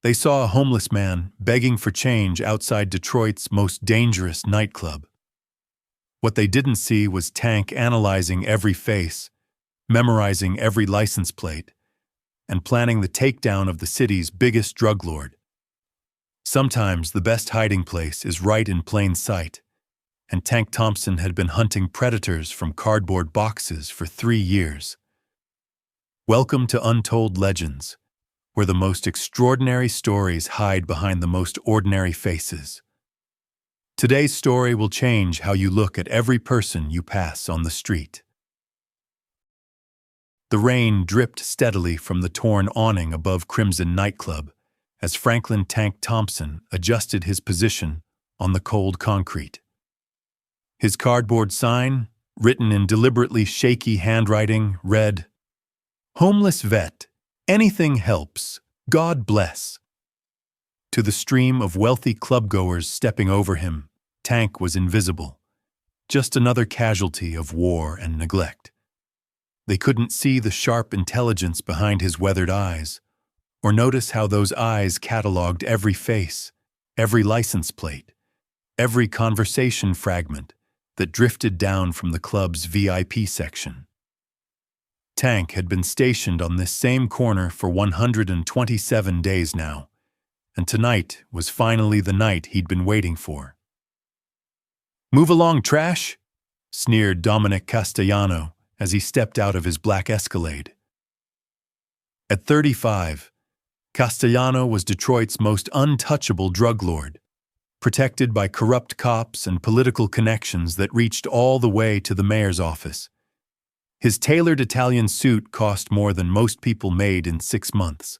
They saw a homeless man begging for change outside Detroit's most dangerous nightclub. What they didn't see was Tank analyzing every face, memorizing every license plate, and planning the takedown of the city's biggest drug lord. Sometimes the best hiding place is right in plain sight, and Tank Thompson had been hunting predators from cardboard boxes for 3 years. Welcome to Untold Legends, where the most extraordinary stories hide behind the most ordinary faces. Today's story will change how you look at every person you pass on the street. The rain dripped steadily from the torn awning above Crimson nightclub as Franklin Tank Thompson adjusted his position on the cold concrete. His cardboard sign, written in deliberately shaky handwriting, read, "Homeless vet, anything helps, God bless." To the stream of wealthy clubgoers stepping over him, Tank was invisible, just another casualty of war and neglect. They couldn't see the sharp intelligence behind his weathered eyes, or notice how those eyes cataloged every face, every license plate, every conversation fragment that drifted down from the club's VIP section. Tank had been stationed on this same corner for 127 days now, and tonight was finally the night he'd been waiting for. "Move along, trash," sneered Dominic Castellano as he stepped out of his black Escalade. At 35, Castellano was Detroit's most untouchable drug lord, protected by corrupt cops and political connections that reached all the way to the mayor's office. His tailored Italian suit cost more than most people made in 6 months.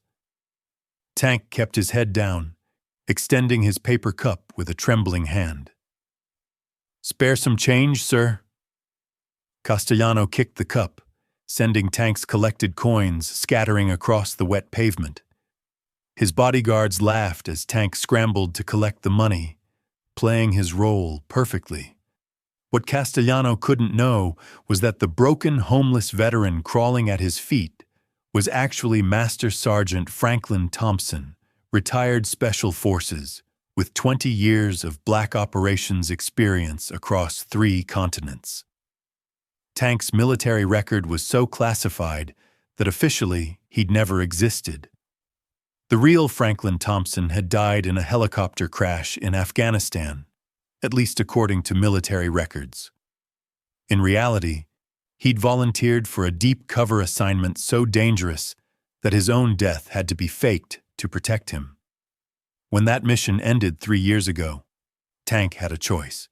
Tank kept his head down, extending his paper cup with a trembling hand. "Spare some change, sir?" Castellano kicked the cup, sending Tank's collected coins scattering across the wet pavement. His bodyguards laughed as Tank scrambled to collect the money, playing his role perfectly. What Castellano couldn't know was that the broken, homeless veteran crawling at his feet was actually Master Sergeant Franklin Thompson, retired Special Forces, with 20 years of black operations experience across 3 continents. Tank's military record was so classified that officially he'd never existed. The real Franklin Thompson had died in a helicopter crash in Afghanistan, at least according to military records. In reality, he'd volunteered for a deep cover assignment so dangerous that his own death had to be faked to protect him. When that mission ended 3 years ago, Tank had a choice: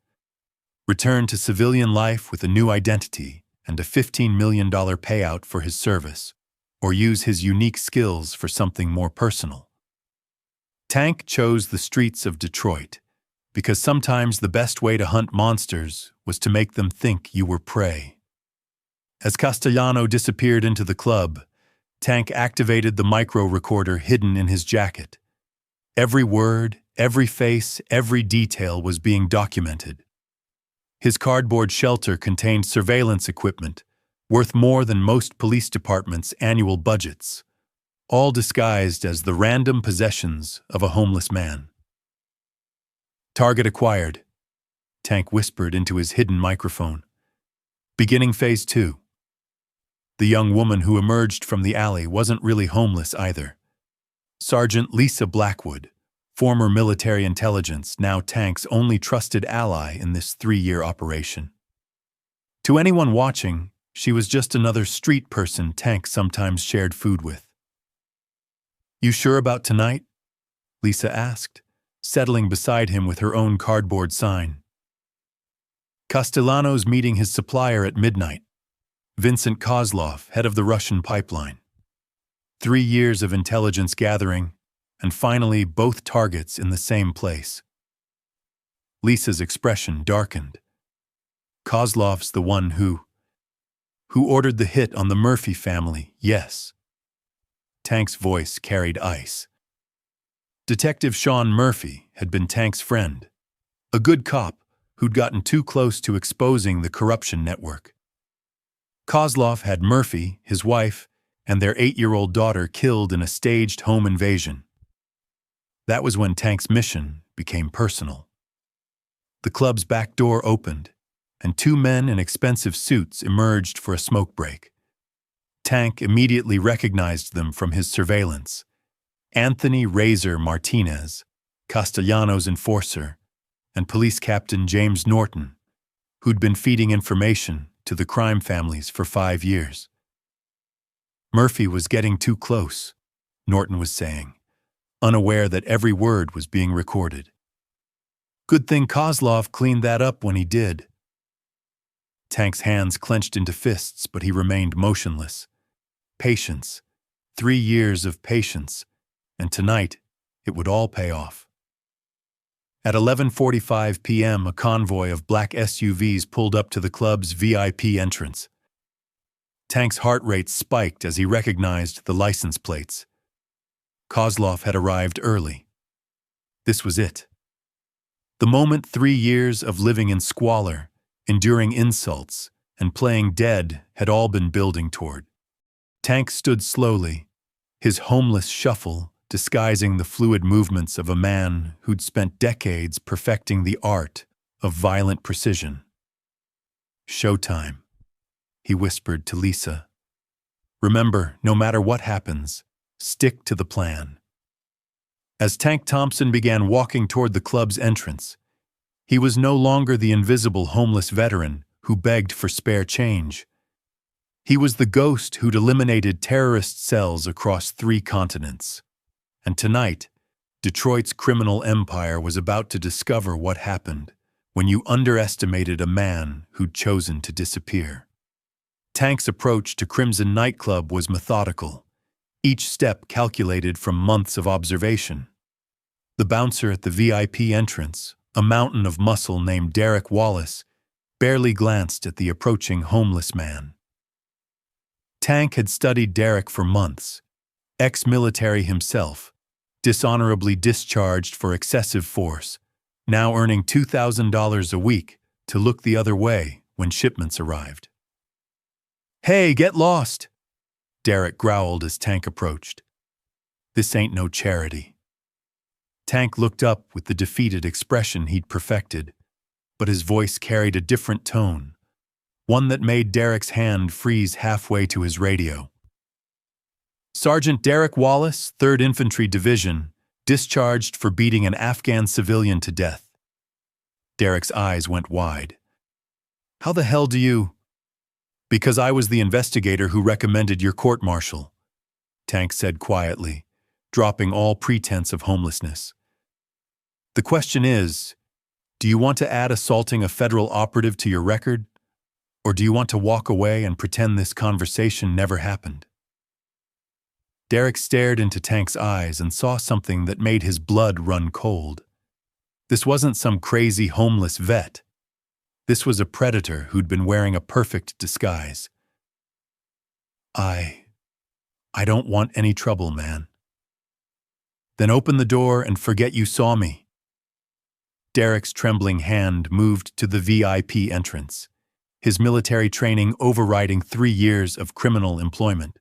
return to civilian life with a new identity and a $15 million payout for his service, or use his unique skills for something more personal. Tank chose the streets of Detroit because sometimes the best way to hunt monsters was to make them think you were prey. As Castellano disappeared into the club, Tank activated the micro-recorder hidden in his jacket. Every word, every face, every detail was being documented. His cardboard shelter contained surveillance equipment worth more than most police departments' annual budgets, all disguised as the random possessions of a homeless man. "Target acquired," Tank whispered into his hidden microphone. "Beginning phase 2. The young woman who emerged from the alley wasn't really homeless either. Sergeant Lisa Blackwood, former military intelligence, now Tank's only trusted ally in this 3-year operation. To anyone watching, she was just another street person Tank sometimes shared food with. "You sure about tonight?" Lisa asked, settling beside him with her own cardboard sign. "Castellano's meeting his supplier at midnight, Vincent Kozlov, head of the Russian pipeline. 3 years of intelligence gathering, and finally both targets in the same place." Lisa's expression darkened. "Kozlov's the one who ordered the hit on the Murphy family, yes." Tank's voice carried ice. Detective Sean Murphy had been Tank's friend, a good cop who'd gotten too close to exposing the corruption network. Kozlov had Murphy, his wife, and their 8-year-old daughter killed in a staged home invasion. That was when Tank's mission became personal. The club's back door opened, and two men in expensive suits emerged for a smoke break. Tank immediately recognized them from his surveillance. Anthony Razor Martinez, Castellanos' enforcer, and Police Captain James Norton, who'd been feeding information to the crime families for 5 years. Murphy was getting too close, Norton was saying, unaware that every word was being recorded. Good thing Kozlov cleaned that up when he did. Tank's hands clenched into fists, but he remained motionless. Patience. 3 years of patience. And tonight, it would all pay off. At 11:45 p.m., a convoy of black SUVs pulled up to the club's VIP entrance. Tank's heart rate spiked as he recognized the license plates. Kozlov had arrived early. This was it. The moment 3 years of living in squalor, enduring insults, and playing dead had all been building toward. Tank stood slowly, his homeless shuffle disguising the fluid movements of a man who'd spent decades perfecting the art of violent precision. "Showtime," he whispered to Lisa. "Remember, no matter what happens, stick to the plan." As Tank Thompson began walking toward the club's entrance, he was no longer the invisible homeless veteran who begged for spare change. He was the ghost who'd eliminated terrorist cells across 3 continents. And tonight, Detroit's criminal empire was about to discover what happened when you underestimated a man who'd chosen to disappear. Tank's approach to Crimson nightclub was methodical, each step calculated from months of observation. The bouncer at the VIP entrance, a mountain of muscle named Derek Wallace, barely glanced at the approaching homeless man. Tank had studied Derek for months, ex-military himself, dishonorably discharged for excessive force, now earning $2,000 a week to look the other way when shipments arrived. "Hey, get lost!" Derek growled as Tank approached. "This ain't no charity." Tank looked up with the defeated expression he'd perfected, but his voice carried a different tone, one that made Derek's hand freeze halfway to his radio. "Sergeant Derek Wallace, 3rd Infantry Division, discharged for beating an Afghan civilian to death." Derek's eyes went wide. "How the hell do you—" "Because I was the investigator who recommended your court-martial," Tank said quietly, dropping all pretense of homelessness. "The question is, do you want to add assaulting a federal operative to your record, or do you want to walk away and pretend this conversation never happened?" Derek stared into Tank's eyes and saw something that made his blood run cold. This wasn't some crazy homeless vet. This was a predator who'd been wearing a perfect disguise. I don't want any trouble, man." "Then open the door and forget you saw me." Derek's trembling hand moved to the VIP entrance, his military training overriding 3 years of criminal employment.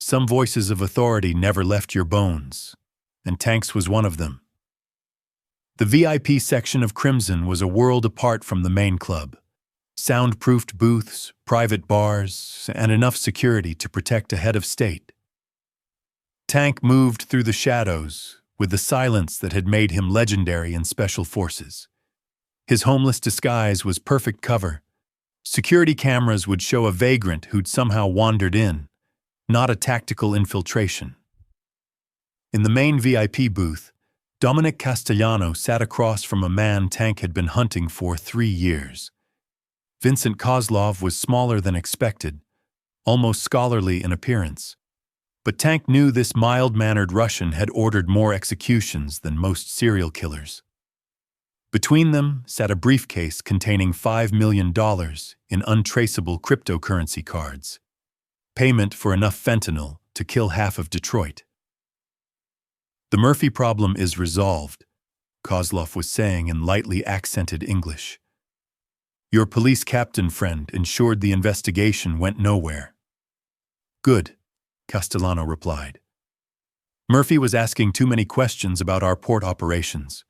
Some voices of authority never left your bones, and Tank's was one of them. The VIP section of Crimson was a world apart from the main club. Soundproofed booths, private bars, and enough security to protect a head of state. Tank moved through the shadows with the silence that had made him legendary in special forces. His homeless disguise was perfect cover. Security cameras would show a vagrant who'd somehow wandered in, not a tactical infiltration. In the main VIP booth, Dominic Castellano sat across from a man Tank had been hunting for 3 years. Vincent Kozlov was smaller than expected, almost scholarly in appearance. But Tank knew this mild-mannered Russian had ordered more executions than most serial killers. Between them sat a briefcase containing $5 million in untraceable cryptocurrency cards. Payment for enough fentanyl to kill half of Detroit. "The Murphy problem is resolved," Kozlov was saying in lightly accented English. "Your police captain friend ensured the investigation went nowhere." "Good," Castellano replied. Murphy was asking too many questions about our port operations.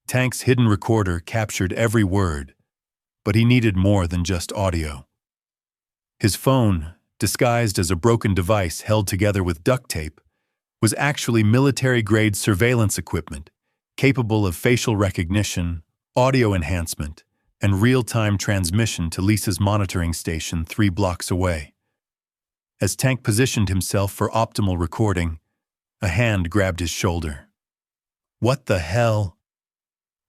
Tank's hidden recorder captured every word, but he needed more than just audio. His phone, disguised as a broken device held together with duct tape, was actually military-grade surveillance equipment, capable of facial recognition, audio enhancement, and real-time transmission to Lisa's monitoring station 3 blocks away. As Tank positioned himself for optimal recording, a hand grabbed his shoulder. What the hell?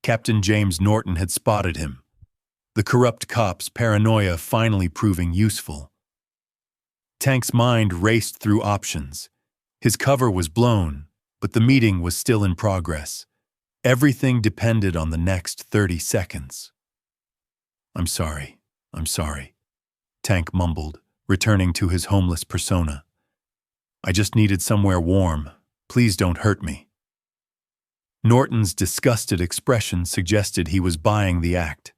Captain James Norton had spotted him, the corrupt cop's paranoia finally proving useful. Tank's mind raced through options. His cover was blown, but the meeting was still in progress. Everything depended on the next 30 seconds. I'm sorry, Tank mumbled, returning to his homeless persona. I just needed somewhere warm. Please don't hurt me. Norton's disgusted expression suggested he was buying the act.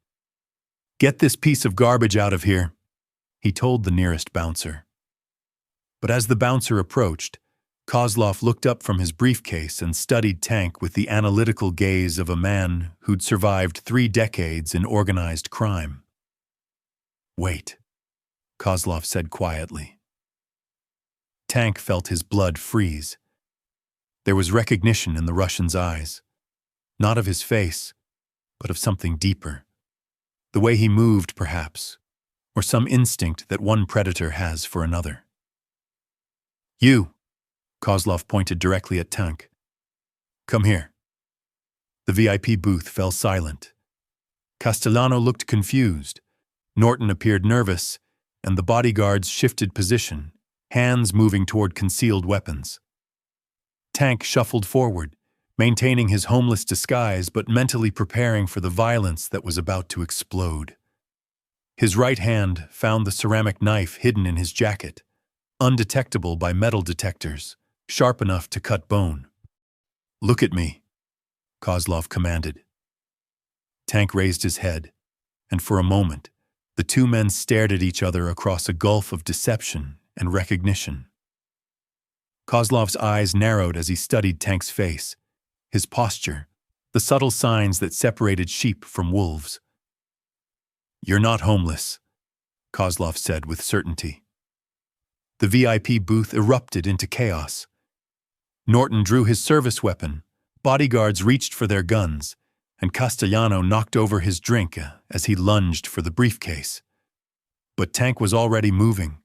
Get this piece of garbage out of here, he told the nearest bouncer. But as the bouncer approached, Kozlov looked up from his briefcase and studied Tank with the analytical gaze of a man who'd survived 3 decades in organized crime. Wait, Kozlov said quietly. Tank felt his blood freeze. There was recognition in the Russian's eyes, not of his face, but of something deeper. The way he moved, perhaps, or some instinct that one predator has for another. You, Kozlov pointed directly at Tank. Come here. The VIP booth fell silent. Castellano looked confused. Norton appeared nervous, and the bodyguards shifted position, hands moving toward concealed weapons. Tank shuffled forward, maintaining his homeless disguise but mentally preparing for the violence that was about to explode. His right hand found the ceramic knife hidden in his jacket, undetectable by metal detectors, sharp enough to cut bone. Look at me, Kozlov commanded. Tank raised his head, and for a moment, the 2 men stared at each other across a gulf of deception and recognition. Kozlov's eyes narrowed as he studied Tank's face, his posture, the subtle signs that separated sheep from wolves. You're not homeless, Kozlov said with certainty. The VIP booth erupted into chaos. Norton drew his service weapon, bodyguards reached for their guns, and Castellano knocked over his drink as he lunged for the briefcase. But Tank was already moving.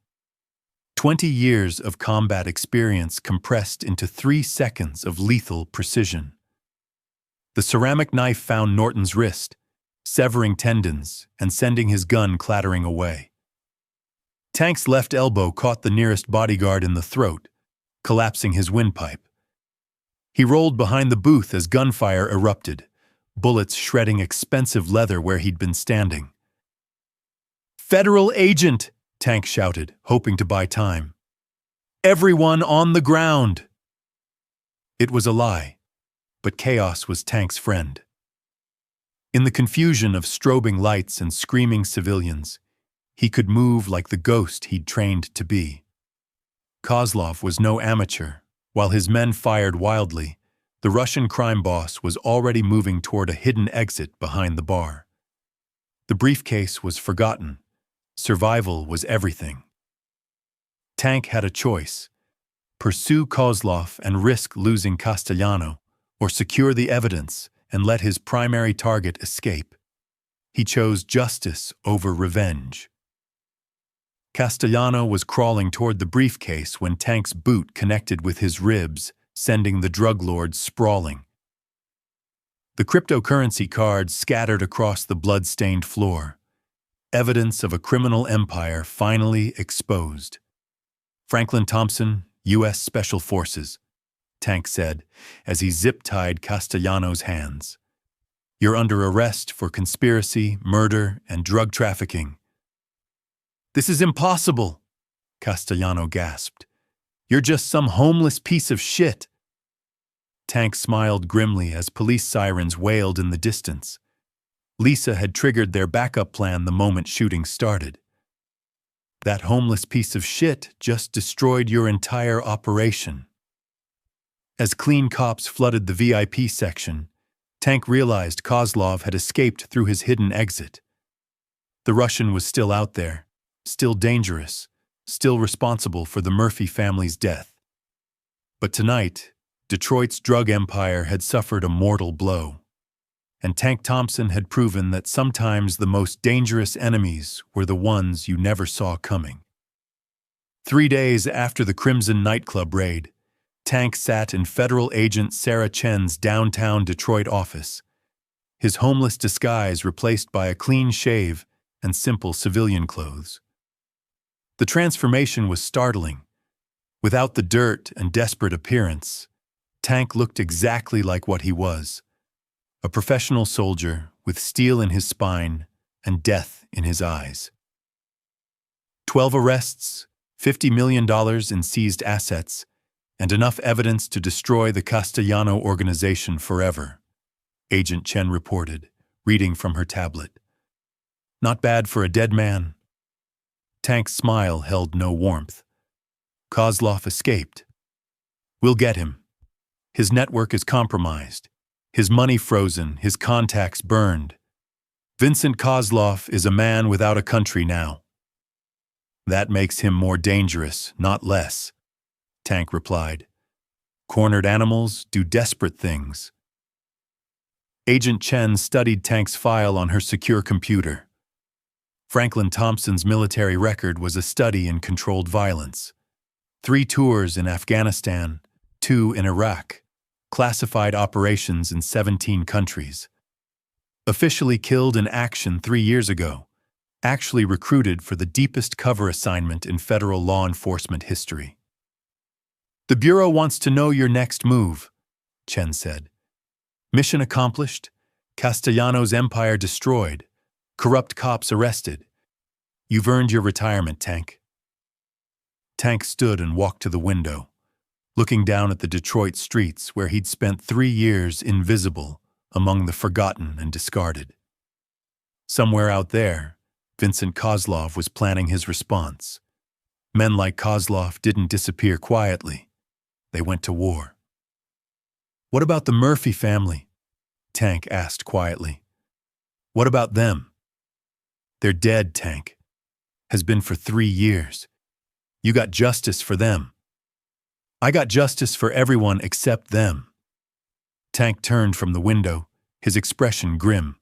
20 years of combat experience compressed into 3 seconds of lethal precision. The ceramic knife found Norton's wrist, severing tendons and sending his gun clattering away. Tank's left elbow caught the nearest bodyguard in the throat, collapsing his windpipe. He rolled behind the booth as gunfire erupted, bullets shredding expensive leather where he'd been standing. Federal agent! Tank shouted, hoping to buy time. Everyone on the ground! It was a lie, but chaos was Tank's friend. In the confusion of strobing lights and screaming civilians, he could move like the ghost he'd trained to be. Kozlov was no amateur. While his men fired wildly, the Russian crime boss was already moving toward a hidden exit behind the bar. The briefcase was forgotten. Survival was everything. Tank had a choice: pursue Kozlov and risk losing Castellano, or secure the evidence and let his primary target escape. He chose justice over revenge. Castellano was crawling toward the briefcase when Tank's boot connected with his ribs, sending the drug lord sprawling. The cryptocurrency cards scattered across the blood-stained floor. Evidence of a criminal empire finally exposed. Franklin Thompson, U.S. Special Forces, Tank said as he zip-tied Castellano's hands. You're under arrest for conspiracy, murder, and drug trafficking. This is impossible, Castellano gasped. You're just some homeless piece of shit. Tank smiled grimly as police sirens wailed in the distance. Lisa had triggered their backup plan the moment shooting started. That homeless piece of shit just destroyed your entire operation. As clean cops flooded the VIP section, Tank realized Kozlov had escaped through his hidden exit. The Russian was still out there, still dangerous, still responsible for the Murphy family's death. But tonight, Detroit's drug empire had suffered a mortal blow, and Tank Thompson had proven that sometimes the most dangerous enemies were the ones you never saw coming. 3 days after the Crimson nightclub raid, Tank sat in Federal Agent Sarah Chen's downtown Detroit office, his homeless disguise replaced by a clean shave and simple civilian clothes. The transformation was startling. Without the dirt and desperate appearance, Tank looked exactly like what he was, a professional soldier with steel in his spine and death in his eyes. 12 arrests, $50 million in seized assets, and enough evidence to destroy the Castellano organization forever, Agent Chen reported, reading from her tablet. Not bad for a dead man. Tank's smile held no warmth. Kozlov escaped. We'll get him. His network is compromised, his money frozen, his contacts burned. Vincent Kozlov is a man without a country now. That makes him more dangerous, not less, Tank replied. Cornered animals do desperate things. Agent Chen studied Tank's file on her secure computer. Franklin Thompson's military record was a study in controlled violence. 3 tours in Afghanistan, 2 in Iraq, classified operations in 17 countries. Officially killed in action 3 years ago, actually recruited for the deepest cover assignment in federal law enforcement history. The Bureau wants to know your next move, Chen said. Mission accomplished, Castellano's empire destroyed, corrupt cops arrested. You've earned your retirement, Tank. Tank stood and walked to the window, looking down at the Detroit streets where he'd spent 3 years invisible among the forgotten and discarded. Somewhere out there, Vincent Kozlov was planning his response. Men like Kozlov didn't disappear quietly. They went to war. What about the Murphy family? Tank asked quietly. What about them? They're dead, Tank. Has been for 3 years. You got justice for them. I got justice for everyone except them. Tank turned from the window, his expression grim.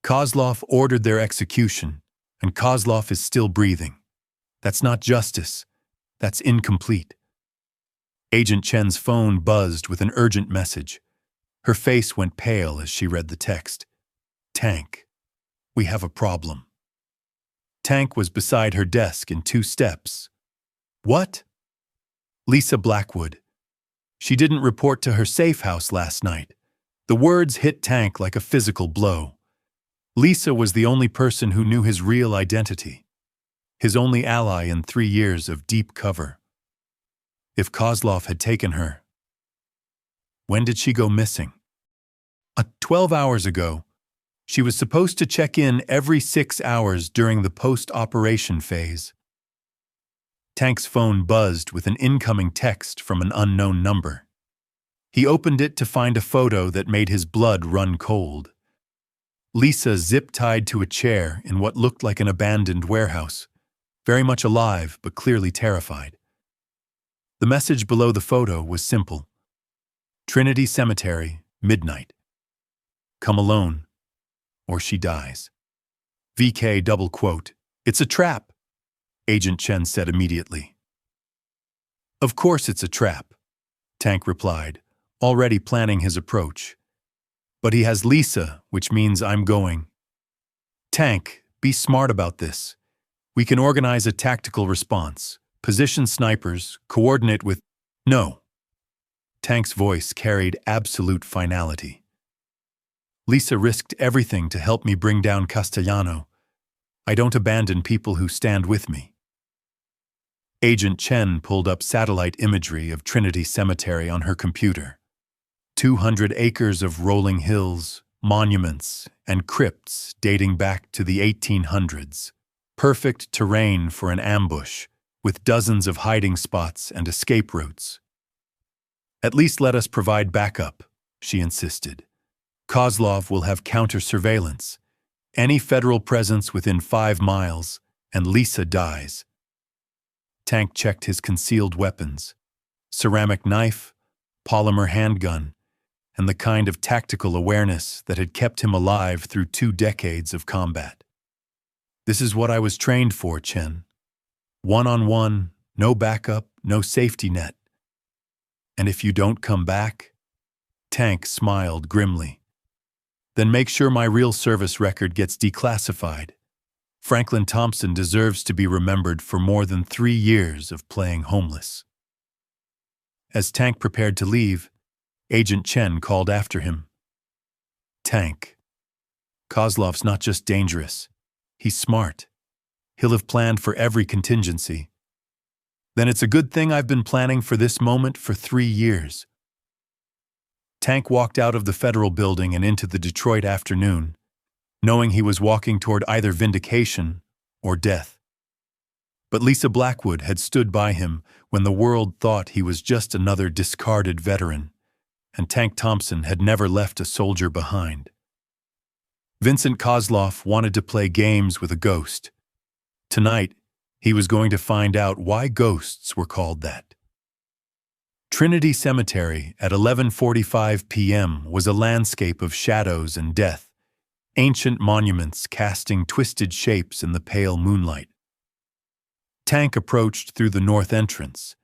Kozlov ordered their execution, and Kozlov is still breathing. That's not justice. That's incomplete. Agent Chen's phone buzzed with an urgent message. Her face went pale as she read the text. Tank, we have a problem. Tank was beside her desk in 2 steps. What? Lisa Blackwood. She didn't report to her safe house last night. The words hit Tank like a physical blow. Lisa was the only person who knew his real identity, his only ally in 3 years of deep cover. If Kozlov had taken her. When did she go missing? 12 hours ago. She was supposed to check in every 6 hours during the post-operation phase. Tank's phone buzzed with an incoming text from an unknown number. He opened it to find a photo that made his blood run cold. Lisa zip-tied to a chair in what looked like an abandoned warehouse, very much alive but clearly terrified. The message below the photo was simple. Trinity Cemetery, midnight. Come alone, or she dies. VK double quote, it's a trap, Agent Chen said immediately. Of course it's a trap, Tank replied, already planning his approach. But he has Lisa, which means I'm going. Tank, be smart about this. We can organize a tactical response, position snipers, coordinate with... No. Tank's voice carried absolute finality. Lisa risked everything to help me bring down Castellano. I don't abandon people who stand with me. Agent Chen pulled up satellite imagery of Trinity Cemetery on her computer. 200 acres of rolling hills, monuments, and crypts dating back to the 1800s. Perfect terrain for an ambush, with dozens of hiding spots and escape routes. At least let us provide backup, she insisted. Kozlov will have counter-surveillance. Any federal presence within 5 miles, and Lisa dies. Tank checked his concealed weapons. Ceramic knife, polymer handgun, and the kind of tactical awareness that had kept him alive through 2 decades of combat. This is what I was trained for, Chen. One-on-one, no backup, no safety net. And if you don't come back? Tank smiled grimly. Then make sure my real service record gets declassified. Franklin Thompson deserves to be remembered for more than 3 years of playing homeless. As Tank prepared to leave, Agent Chen called after him. Tank. Kozlov's not just dangerous. He's smart. He'll have planned for every contingency. Then it's a good thing I've been planning for this moment for 3 years. Tank walked out of the federal building and into the Detroit afternoon, knowing he was walking toward either vindication or death. But Lisa Blackwood had stood by him when the world thought he was just another discarded veteran, and Tank Thompson had never left a soldier behind. Vincent Kozlov wanted to play games with a ghost. Tonight, he was going to find out why ghosts were called that. Trinity Cemetery at 11:45 p.m. was a landscape of shadows and death, ancient monuments casting twisted shapes in the pale moonlight. Tank approached through the north entrance,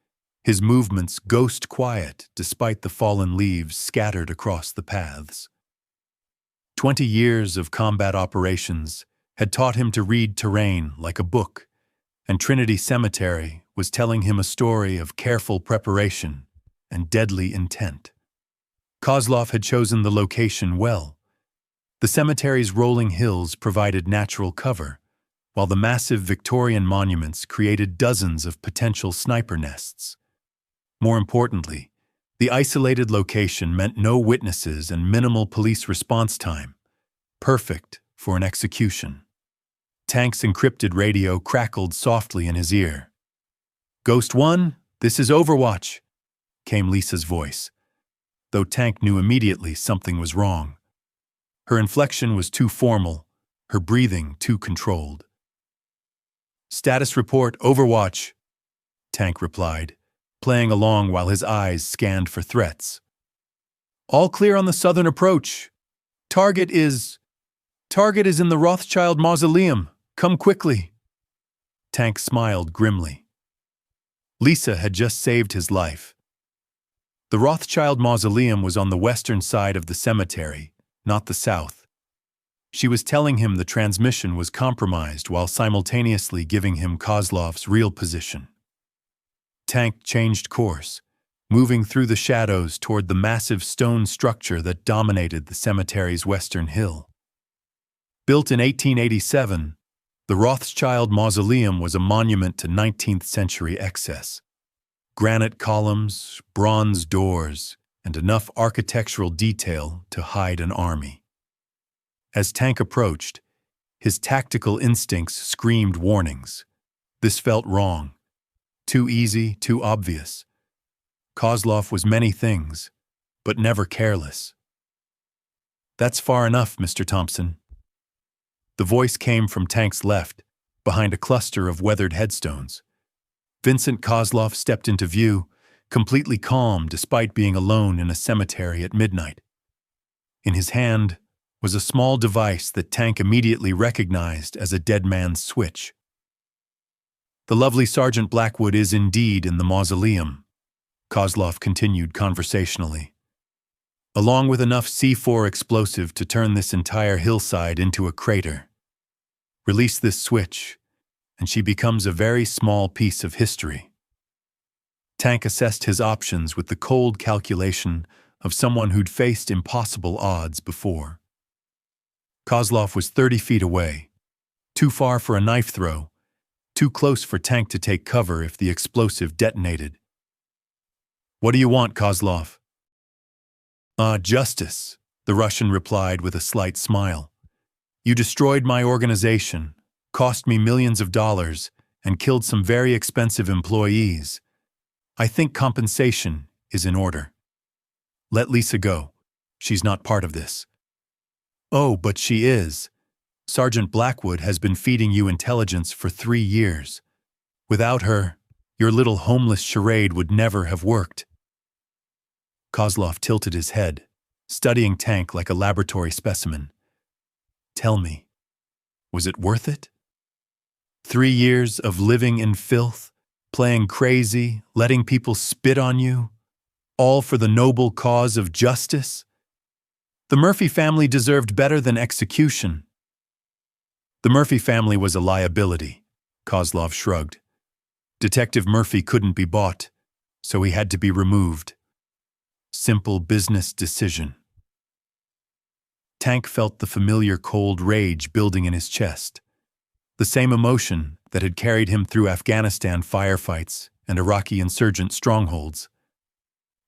his movements ghost quiet despite the fallen leaves scattered across the paths. 20 years of combat operations had taught him to read terrain like a book, and Trinity Cemetery was telling him a story of careful preparation and deadly intent. Kozlov had chosen the location well. The cemetery's rolling hills provided natural cover, while the massive Victorian monuments created dozens of potential sniper nests. More importantly, the isolated location meant no witnesses and minimal police response time, perfect for an execution. Tank's encrypted radio crackled softly in his ear. "Ghost 1, this is Overwatch," came Lisa's voice, though Tank knew immediately something was wrong. Her inflection was too formal, her breathing too controlled. "Status report, Overwatch," Tank replied, playing along while his eyes scanned for threats. "All clear on the southern approach. Target is in the Rothschild Mausoleum. Come quickly." Tank smiled grimly. Lisa had just saved his life. The Rothschild Mausoleum was on the western side of the cemetery, not the south. She was telling him the transmission was compromised while simultaneously giving him Kozlov's real position. Tank changed course, moving through the shadows toward the massive stone structure that dominated the cemetery's western hill. Built in 1887, the Rothschild Mausoleum was a monument to 19th century excess. Granite columns, bronze doors, and enough architectural detail to hide an army. As Tank approached, his tactical instincts screamed warnings. This felt wrong. Too easy, too obvious. Kozlov was many things, but never careless. "That's far enough, Mr. Thompson." The voice came from Tank's left, behind a cluster of weathered headstones. Vincent Kozlov stepped into view, completely calm despite being alone in a cemetery at midnight. In his hand was a small device that Tank immediately recognized as a dead man's switch. "The lovely Sergeant Blackwood is indeed in the mausoleum," Kozlov continued conversationally, "along with enough C4 explosive to turn this entire hillside into a crater. Release this switch, and she becomes a very small piece of history." Tank assessed his options with the cold calculation of someone who'd faced impossible odds before. Kozlov was 30 feet away, too far for a knife throw, too close for Tank to take cover if the explosive detonated. "What do you want, Kozlov?" Justice," the Russian replied with a slight smile. "You destroyed my organization, cost me millions of dollars, and killed some very expensive employees. I think compensation is in order." Let Lisa go. She's not part of this." "Oh, but she is. Sergeant Blackwood has been feeding you intelligence for 3 years. Without her, your little homeless charade would never have worked." Kozlov tilted his head, studying Tank like a laboratory specimen. "Tell me, was it worth it? 3 years of living in filth, playing crazy, letting people spit on you, all for the noble cause of justice? The Murphy family deserved better than execution." "The Murphy family was a liability," Kozlov shrugged. "Detective Murphy couldn't be bought, so he had to be removed. Simple business decision." Tank felt the familiar cold rage building in his chest, the same emotion that had carried him through Afghanistan firefights and Iraqi insurgent strongholds.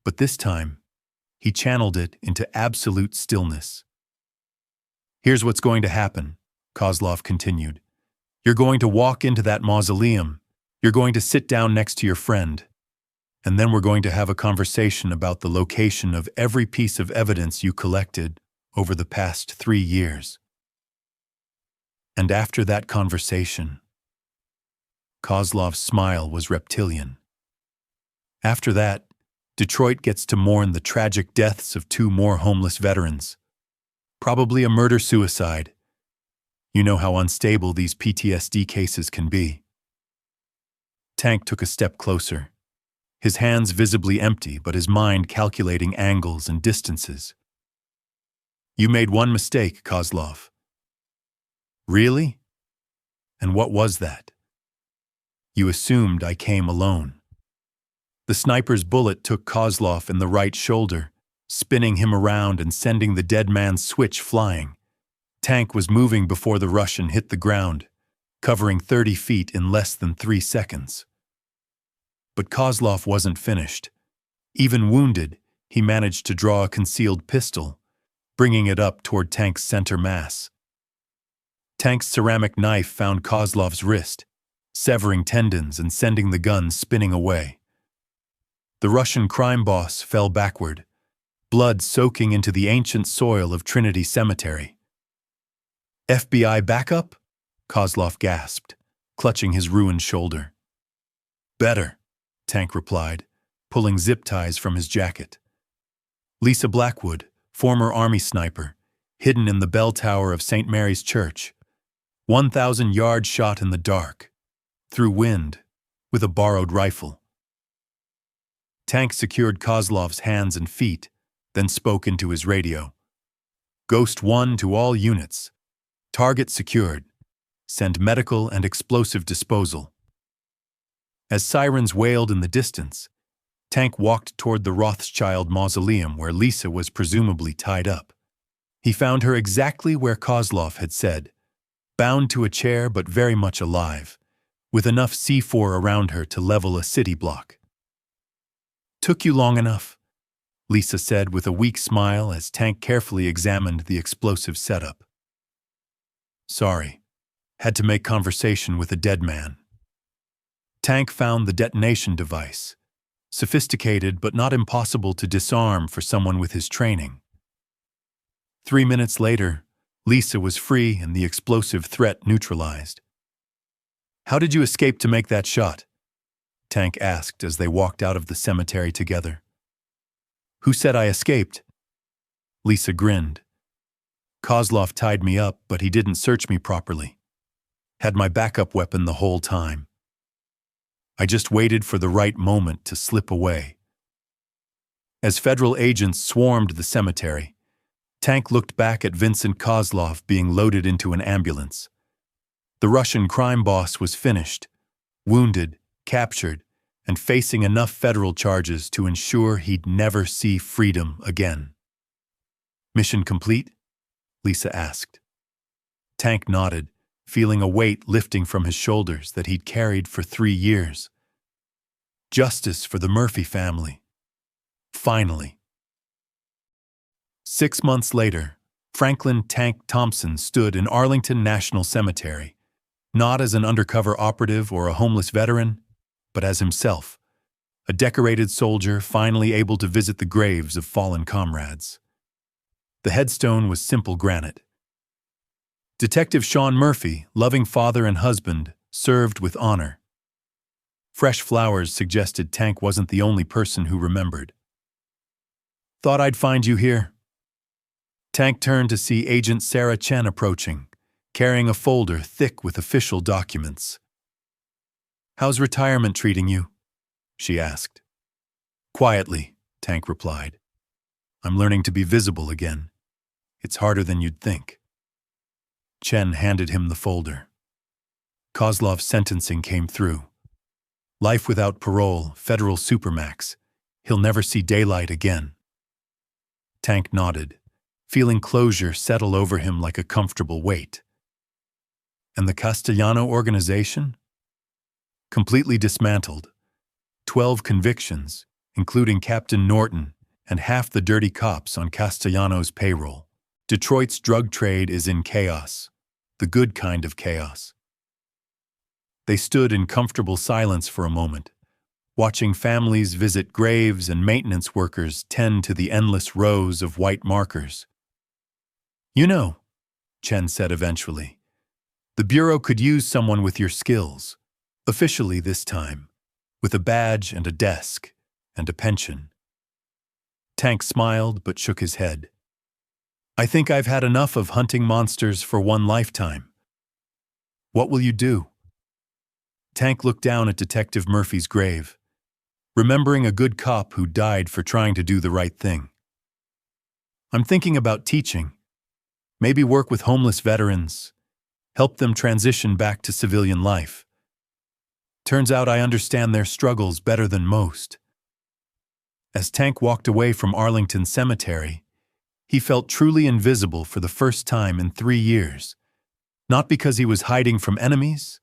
But this time, he channeled it into absolute stillness. "Here's what's going to happen," Kozlov continued. "You're going to walk into that mausoleum. You're going to sit down next to your friend. And then we're going to have a conversation about the location of every piece of evidence you collected over the past 3 years. And after that conversation," Kozlov's smile was reptilian. "After that, Detroit gets to mourn the tragic deaths of 2 more homeless veterans. Probably a murder-suicide. You know how unstable these PTSD cases can be." Tank took a step closer, his hands visibly empty but his mind calculating angles and distances. "You made one mistake, Kozlov." "Really? And what was that?" "You assumed I came alone." The sniper's bullet took Kozlov in the right shoulder, spinning him around and sending the dead man's switch flying. Tank was moving before the Russian hit the ground, covering 30 feet in less than 3 seconds. But Kozlov wasn't finished. Even wounded, he managed to draw a concealed pistol, bringing it up toward Tank's center mass. Tank's ceramic knife found Kozlov's wrist, severing tendons and sending the gun spinning away. The Russian crime boss fell backward, blood soaking into the ancient soil of Trinity Cemetery. "FBI backup?" Kozlov gasped, clutching his ruined shoulder. "Better," Tank replied, pulling zip ties from his jacket. "Lisa Blackwood, former Army sniper, hidden in the bell tower of St. Mary's Church. 1,000-yard shot in the dark, through wind, with a borrowed rifle." Tank secured Kozlov's hands and feet, then spoke into his radio. "Ghost 1 to all units. Target secured. Send medical and explosive disposal." As sirens wailed in the distance, Tank walked toward the Rothschild mausoleum where Lisa was presumably tied up. He found her exactly where Kozlov had said, bound to a chair but very much alive, with enough C4 around her to level a city block. "Took you long enough," Lisa said with a weak smile as Tank carefully examined the explosive setup. "Sorry, had to make conversation with a dead man." Tank found the detonation device, sophisticated but not impossible to disarm for someone with his training. 3 minutes later, Lisa was free and the explosive threat neutralized. "How did you escape to make that shot?" Tank asked as they walked out of the cemetery together. "Who said I escaped?" Lisa grinned. "Kozlov tied me up, but he didn't search me properly. Had my backup weapon the whole time. I just waited for the right moment to slip away." As federal agents swarmed the cemetery, Tank looked back at Vincent Kozlov being loaded into an ambulance. The Russian crime boss was finished, wounded, captured, and facing enough federal charges to ensure he'd never see freedom again. "Mission complete?" Lisa asked. Tank nodded, feeling a weight lifting from his shoulders that he'd carried for 3 years. Justice for the Murphy family. Finally. 6 months later, Franklin "Tank" Thompson stood in Arlington National Cemetery, not as an undercover operative or a homeless veteran, but as himself, a decorated soldier finally able to visit the graves of fallen comrades. The headstone was simple granite. Detective Sean Murphy, loving father and husband, served with honor. Fresh flowers suggested Tank wasn't the only person who remembered. Thought I'd find you here. Tank turned to see Agent Sarah Chen approaching, carrying a folder thick with official documents. How's retirement treating you? She asked. Quietly, Tank replied. I'm learning to be visible again. It's harder than you'd think. Chen handed him the folder. Kozlov's sentencing came through. Life without parole, federal supermax. He'll never see daylight again. Tank nodded, feeling closure settle over him like a comfortable weight. And the Castellano organization? Completely dismantled. 12 convictions, including Captain Norton and half the dirty cops on Castellano's payroll. Detroit's drug trade is in chaos, the good kind of chaos. They stood in comfortable silence for a moment, watching families visit graves and maintenance workers tend to the endless rows of white markers. You know, Chen said eventually, the Bureau could use someone with your skills, officially this time, with a badge and a desk and a pension. Tank smiled but shook his head. I think I've had enough of hunting monsters for one lifetime. What will you do? Tank looked down at Detective Murphy's grave, remembering a good cop who died for trying to do the right thing. I'm thinking about teaching. Maybe work with homeless veterans, help them transition back to civilian life. Turns out I understand their struggles better than most. As Tank walked away from Arlington Cemetery, he felt truly invisible for the first time in 3 years, not because he was hiding from enemies,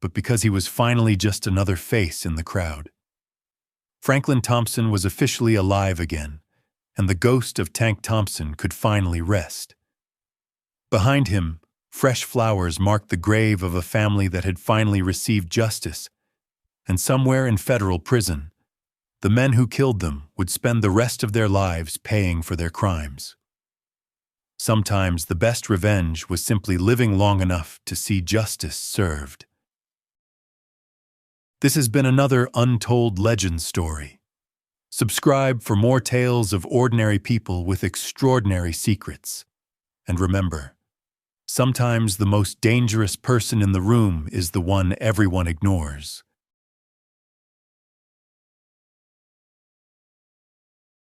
but because he was finally just another face in the crowd. Franklin Thompson was officially alive again, and the ghost of Tank Thompson could finally rest. Behind him, fresh flowers marked the grave of a family that had finally received justice, and somewhere in federal prison, the men who killed them would spend the rest of their lives paying for their crimes. Sometimes the best revenge was simply living long enough to see justice served. This has been another Untold Legends story. Subscribe for more tales of ordinary people with extraordinary secrets. And remember, sometimes the most dangerous person in the room is the one everyone ignores.